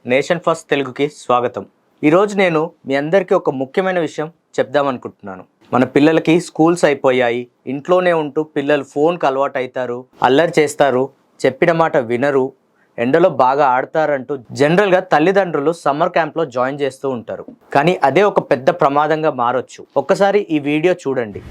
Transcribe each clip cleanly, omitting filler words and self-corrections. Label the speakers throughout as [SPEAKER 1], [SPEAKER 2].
[SPEAKER 1] Nation first తెలుగుకి స్వాగతం. ఈరోజు నేను మీ అందరికీ ఒక ముఖ్యమైన విషయం చెప్దామనుకుంటున్నాను. మన పిల్లలకి స్కూల్స్ అయిపోయాయి, ఇంట్లోనే ఉంటూ పిల్లలు ఫోన్కి అలవాటు అవుతారు, అల్లరి చేస్తారు, చెప్పిన మాట వినరు, ఎండలో బాగా ఆడతారంటూ జనరల్గా తల్లిదండ్రులు సమ్మర్ క్యాంప్లో జాయిన్ చేస్తూ ఉంటారు. కానీ అదే ఒక పెద్ద ప్రమాదంగా మారొచ్చు. ఒక్కసారి ఈ వీడియో చూడండి.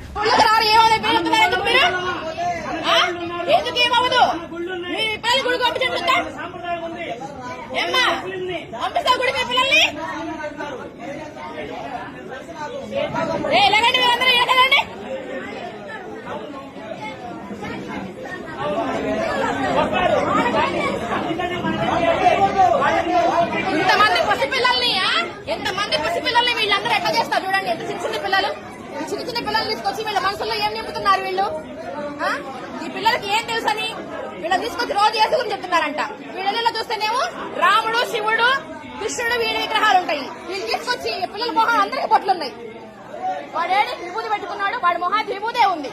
[SPEAKER 2] ఇంతమంది పసిపిల్లల్ని వీళ్ళందరూ ఎట్లా చేస్తారు చూడండి. ఎంత చిన్న చిన్న పిల్లలు, చిన్న చిన్న పిల్లలు తీసుకొచ్చి వీళ్ళ మనసులో ఏం నింపుతున్నారు వీళ్ళు. ఈ పిల్లలకి ఏం తెలుసని వీళ్ళని తీసుకొచ్చి రోజు వేసుకుని చెప్తున్నారంట. వీళ్ళలో చూస్తేనేమో రాముడు, శివుడు, కృష్ణుడు వీడి విగ్రహాలు ఉంటాయి. వీళ్ళు తీసుకొచ్చి పిల్లల మొహాలు అందరికీ పొట్లు ఉన్నాయి. వాడేడి విభూతి పెట్టుకున్నాడు, వాడి మొహానికి విభూతే ఉంది.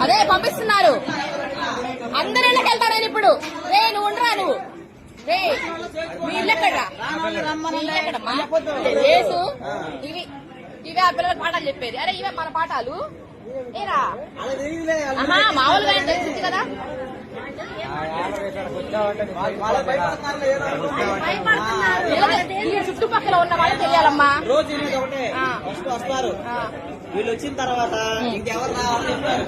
[SPEAKER 2] అదే పంపిస్తున్నారు. అందరి ఇళ్ళకి వెళ్తాను నేను ఇప్పుడు. నువ్వు ఉండరా, నువ్వు మీ ఇల్లు ఎక్కడరా? యేసు ఇవే ఆ పిల్లలకు పాఠాలు చెప్పేది. అరే ఇవే మన పాఠాలు ఏరా? మామూలుగా తెలిసింది కదా. చుట్టుపక్కల ఉన్న వాళ్ళు తెలియాలమ్మా.
[SPEAKER 3] వీళ్ళు వచ్చిన తర్వాత ఇంకెవరు రావాలని చెప్తారు.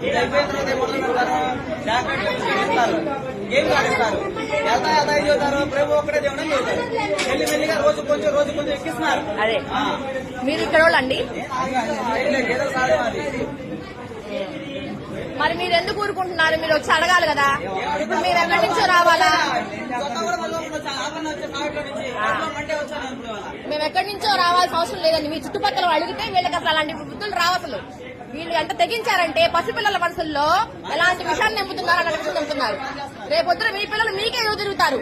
[SPEAKER 3] ఇది అయిపోయిన తర్వాత ఏం కాడిస్తారు, వెళ్తా చదువుతారు. ప్రభు ఒక్కడే దేవుడు అని చెబుతారు. మెల్లిమెల్లిగా రోజు కొంచెం ఎక్కిస్తున్నారు.
[SPEAKER 2] అదే మీరు ఇక్కడ వాళ్ళండి.
[SPEAKER 3] ఏదో సాధ్యం అది.
[SPEAKER 2] మరి మీరు ఎందుకు ఊరుకుంటున్నారు? మీరు వచ్చి అడగాలి కదా. ఇప్పుడు మీరు ఎక్కడి నుంచో రావాలా? మేము ఎక్కడి నుంచో రావాల్సిన అవసరం లేదండి. మీ చుట్టుపక్కల అడిగితే వీళ్ళకి అసలు అలాంటి బుద్ధులు రావు. అసలు వీళ్ళు ఎంత తెగించారంటే పసిపిల్లల మనసుల్లో ఎలాంటి విషయాన్ని నింపుతున్నారు అన్న విషయం నింపుతున్నారు. రేపొద్దున మీ పిల్లలు మీకే ఎదురు తిరుగుతారు.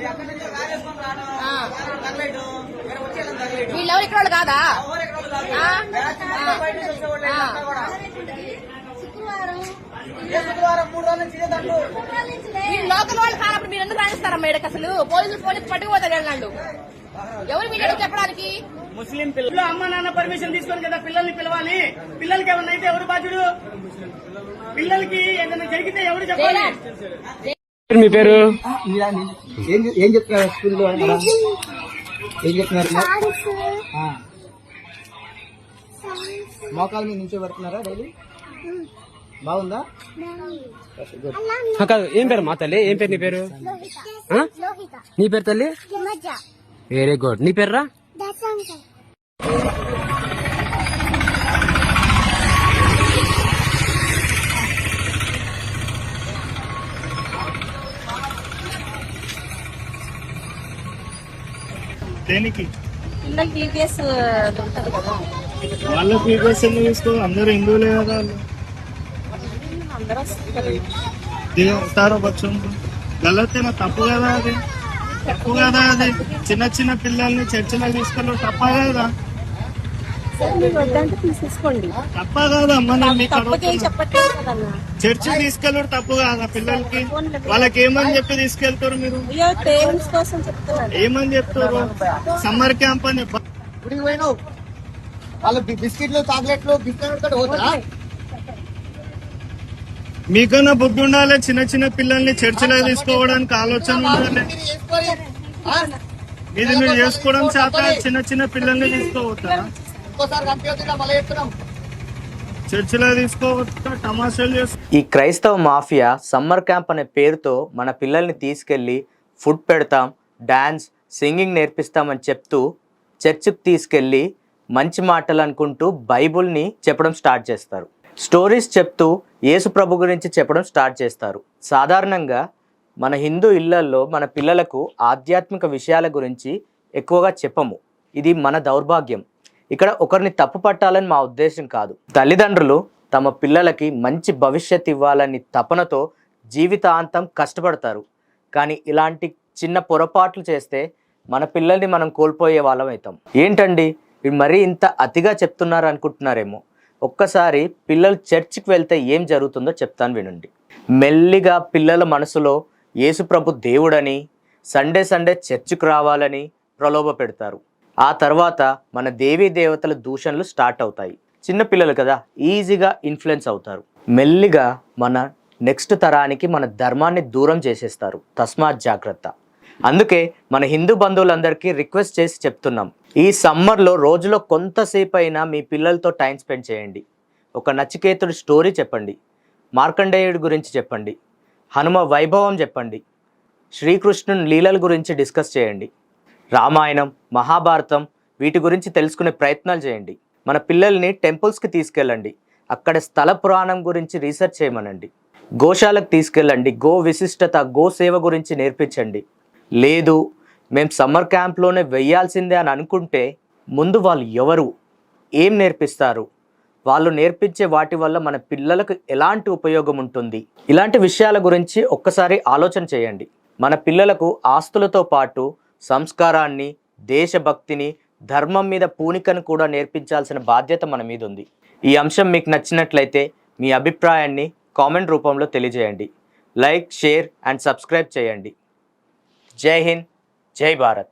[SPEAKER 2] వీళ్ళెవరు ఇక్కడ వాళ్ళు కాదా? లోకల్ వాళ్ళు కానప్పుడు మీరు ఎందుకు రాణిస్తారమ్మా? ఇక్కడికి అసలు పోలీసులు పట్టుకుపోతారు వెళ్ళండు. ఎవరు మీరు చెప్పడానికి?
[SPEAKER 3] ముస్లిం పిల్లలు అమ్మ నాన్న పర్మిషన్ తీసుకొని కదా పిల్లల్ని పిలవాలి. పిల్లలకి ఏమన్నా అయితే ఎవరు బాధ్యుడు? పిల్లలకి ఏదైనా జరిగితే ఎవరు చెప్పాలి?
[SPEAKER 4] మీ పేరు
[SPEAKER 3] ఏం చెప్తున్నారు స్కూల్లో? ఏం చెప్తున్నారు? మోకాల మీద నుంచో పెడుతున్నారా డైలీ? బాగుందా?
[SPEAKER 4] కాదు, ఏం పేరు మా తల్లి? ఏం పేరు నీ పేరు? నీ పేరు తల్లి? Very good. నీ పేరు రా?
[SPEAKER 3] దేనికి?
[SPEAKER 2] పిల్లలకి టీపీఎస్ దొరుకుతుంది కదా.
[SPEAKER 3] వాళ్ళ టీపీఎస్ తీసుకో. అందరూ హిందువులే కదా. గలత్ ఏమో తప్పు కదా అది. తప్పు కదా అది. చిన్న చిన్న పిల్లల్ని చర్చిలో తీసుకెళ్ళి తప్ప కదా? తప్ప కాదమ్మా. చర్చి తీసుకెళ్ళడు తప్పు కాదా? పిల్లలకి వాళ్ళకి ఏమని చెప్పి తీసుకెళ్తారు మీరు? ఏమని చెప్తారు? సమ్మర్ క్యాంప్ అని
[SPEAKER 5] వాళ్ళు బిస్కెట్లు, చాక్లెట్లు, బిస్కెట్ పోతారా?
[SPEAKER 3] మీకన్నా బుద్ధి ఉండాలి. చిన్న చిన్న పిల్లల్ని చర్చిలో తీసుకోవడానికి ఆలోచన ఉండాలి. ఇది మీరు చేసుకోవడం చేత చిన్న చిన్న పిల్లల్ని తీసుకోవద్దా? చర్చిలో తీసుకోవద్దా? తమాషాలు చేస్తా.
[SPEAKER 1] ఈ క్రైస్తవ మాఫియా సమ్మర్ క్యాంప్ అనే పేరుతో మన పిల్లల్ని తీసుకెళ్ళి ఫుడ్ పెడతాం, డాన్స్, సింగింగ్ నేర్పిస్తామని చెప్తూ చర్చికి తీసుకెళ్ళి మంచి మాటలు అనుకుంటూ బైబుల్ని చెప్పడం స్టార్ట్ చేస్తారు. స్టోరీస్ చెప్తూ యేసు ప్రభు గురించి చెప్పడం స్టార్ట్ చేస్తారు. సాధారణంగా మన హిందూ ఇళ్లల్లో మన పిల్లలకు ఆధ్యాత్మిక విషయాల గురించి ఎక్కువగా చెప్పము. ఇది మన దౌర్భాగ్యం. ఇక్కడ ఒకరిని తప్పు పట్టాలని మా ఉద్దేశం కాదు. తల్లిదండ్రులు తమ పిల్లలకి మంచి భవిష్యత్తు ఇవ్వాలని తపనతో జీవితాంతం కష్టపడతారు. కానీ ఇలాంటి చిన్న పొరపాట్లు చేస్తే మన పిల్లల్ని మనం కోల్పోయే వాళ్ళం అవుతాం. ఏంటండి మరీ ఇంత అతిగా చెప్తున్నారు అనుకుంటున్నారేమో. ఒక్కసారి పిల్లలు చర్చికి వెళ్తే ఏం జరుగుతుందో చెప్తాను, వినండి. మెల్లిగా పిల్లల మనసులో యేసుప్రభు దేవుడని, సండే చర్చికి రావాలని ప్రలోభ పెడతారు. ఆ తర్వాత మన దేవీ దేవతల దూషణలు స్టార్ట్ అవుతాయి. చిన్నపిల్లలు కదా, ఈజీగా ఇన్ఫ్లుయెన్స్ అవుతారు. మెల్లిగా మన నెక్స్ట్ తరానికి మన ధర్మాన్ని దూరం చేసేస్తారు. తస్మాత్ జాగ్రత్త. అందుకే మన హిందూ బంధువులందరికీ రిక్వెస్ట్ చేసి చెప్తున్నాం, ఈ సమ్మర్లో రోజులో కొంతసేపు అయినా మీ పిల్లలతో టైం స్పెండ్ చేయండి. ఒక నచికేతుడి స్టోరీ చెప్పండి, మార్కండేయుడి గురించి చెప్పండి, హనుమ వైభవం చెప్పండి, శ్రీకృష్ణుని లీలల గురించి డిస్కస్ చేయండి, రామాయణం, మహాభారతం వీటి గురించి తెలుసుకునే ప్రయత్నాలు చేయండి. మన పిల్లల్ని టెంపుల్స్కి తీసుకెళ్ళండి, అక్కడ స్థల పురాణం గురించి రీసెర్చ్ చేయమనండి. గోశాలకు తీసుకెళ్ళండి, గో విశిష్టత, గో సేవ గురించి నేర్పించండి. లేదు మేము సమ్మర్ క్యాంప్లోనే వెయ్యాల్సిందే అని అనుకుంటే ముందు వాళ్ళు ఎవరు, ఏం నేర్పిస్తారు, వాళ్ళు నేర్పించే వాటి వల్ల మన పిల్లలకు ఎలాంటి ఉపయోగం ఉంటుంది, ఇలాంటి విషయాల గురించి ఒక్కసారి ఆలోచన చేయండి. మన పిల్లలకు ఆస్తులతో పాటు సంస్కారాన్ని, దేశభక్తిని, ధర్మం మీద పూనికను కూడా నేర్పించాల్సిన బాధ్యత మన మీద ఉంది. ఈ అంశం మీకు నచ్చినట్లయితే మీ అభిప్రాయాన్ని కామెంట్ రూపంలో తెలియజేయండి. లైక్, షేర్ అండ్ సబ్స్క్రైబ్ చేయండి. జై హింద్, జై భారత్.